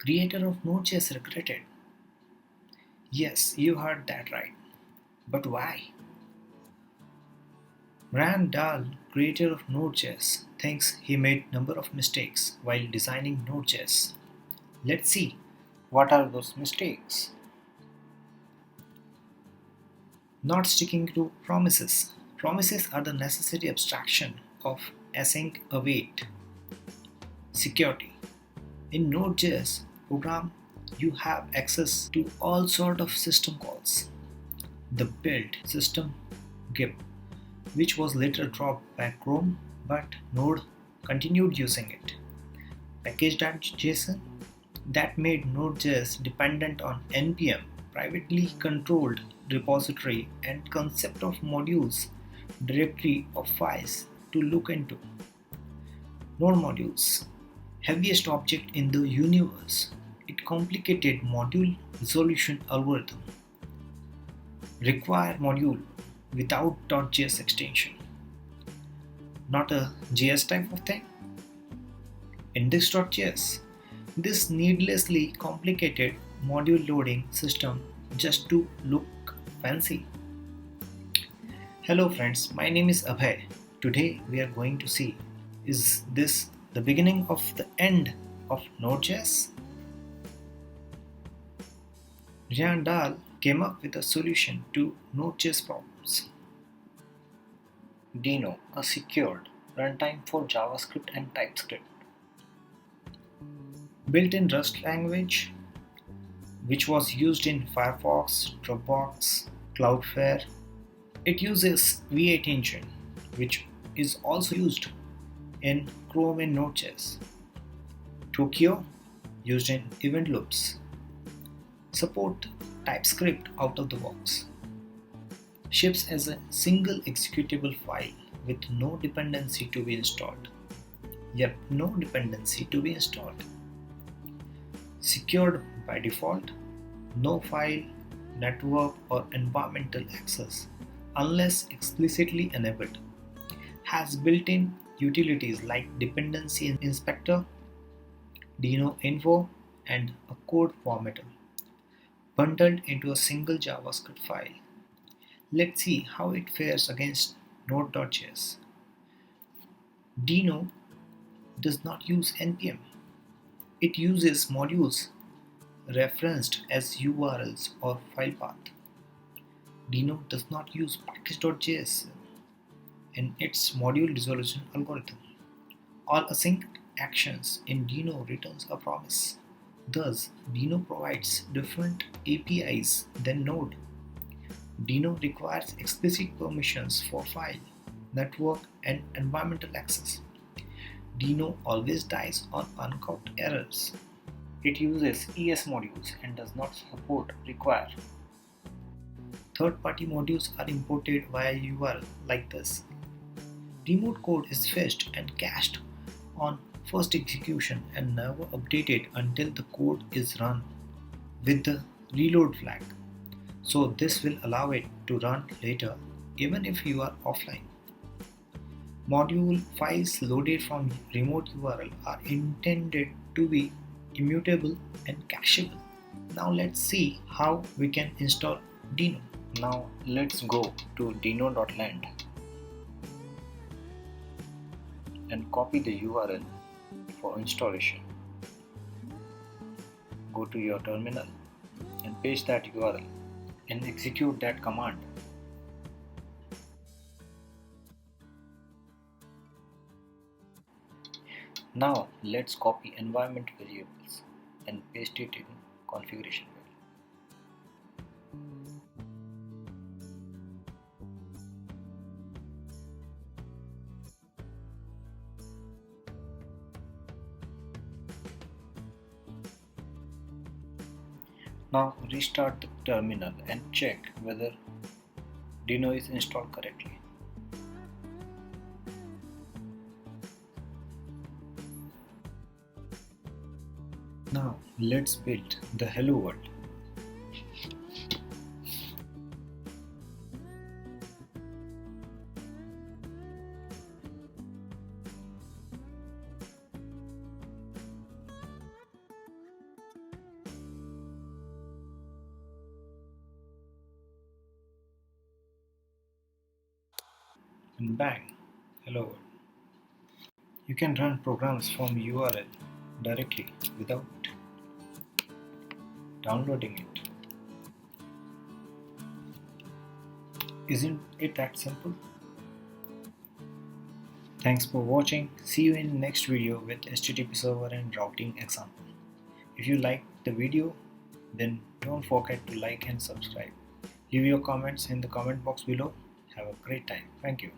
creator of Node.js regretted. Yes, you heard that right. But why? Dahl, creator of Node.js, thinks he made number of mistakes while designing Node.js. Let's see what are those mistakes. Not sticking to promises. Promises are the necessary abstraction of async await security. In Node.js program, you have access to all sort of system calls. The build system gib, which was later dropped by Chrome, but Node continued using it. Package.json, that made Node.js dependent on npm, privately controlled repository, and concept of modules directory of files to look into. Node modules, heaviest object in the universe. It complicated module resolution algorithm. Require module without .js extension. Not a JS type of thing. Index.js. This needlessly complicated module loading system just to look fancy. Hello friends, my name is Abhay. Today we are going to see, is this the beginning of the end of Node.js? Dahl came up with a solution to Node.js problems. Deno, a secured runtime for JavaScript and TypeScript. Built-in Rust language, which was used in Firefox, Dropbox, Cloudflare. It uses V8 engine, which is also used in Chrome and Node.js. Tokio, used in event loops. Support TypeScript out of the box. Ships as a single executable file with no dependency to be installed. Yep, no dependency to be installed. Secured by default, no file, network or environmental access unless explicitly enabled. Has built-in utilities like dependency inspector, Deno info, and a code formatter bundled into a single JavaScript file. Let's see how it fares against Node.js. Deno does not use npm. It uses modules referenced as URLs or file path. Deno does not use package.js in its module resolution algorithm. All async actions in Deno returns a promise. Thus, Deno provides different APIs than Node. Deno requires explicit permissions for file, network, and environmental access. Deno always dies on uncaught errors. It uses ES modules and does not support require. Third-party modules are imported via URL like this. Remote code is fetched and cached on first execution and never updated until the code is run with the reload flag. So this will allow it to run later even if you are offline. Module files loaded from remote URL are intended to be immutable and cacheable. Now let's see how we can install Deno. Now let's go to deno.land and copy the URL for installation. Go to your terminal and paste that URL and execute that command. Now let's copy environment variables and paste it in configuration file. Now restart the terminal and check whether Deno is installed correctly. Now let's build the hello world. and bang, hello world. You can run programs from URL directly without downloading it. Isn't it that simple? Thanks for watching. See you in next video with HTTP server and routing example. If you liked the video, then don't forget to like and subscribe. Leave your comments in the comment box below. Have a great time. Thank you.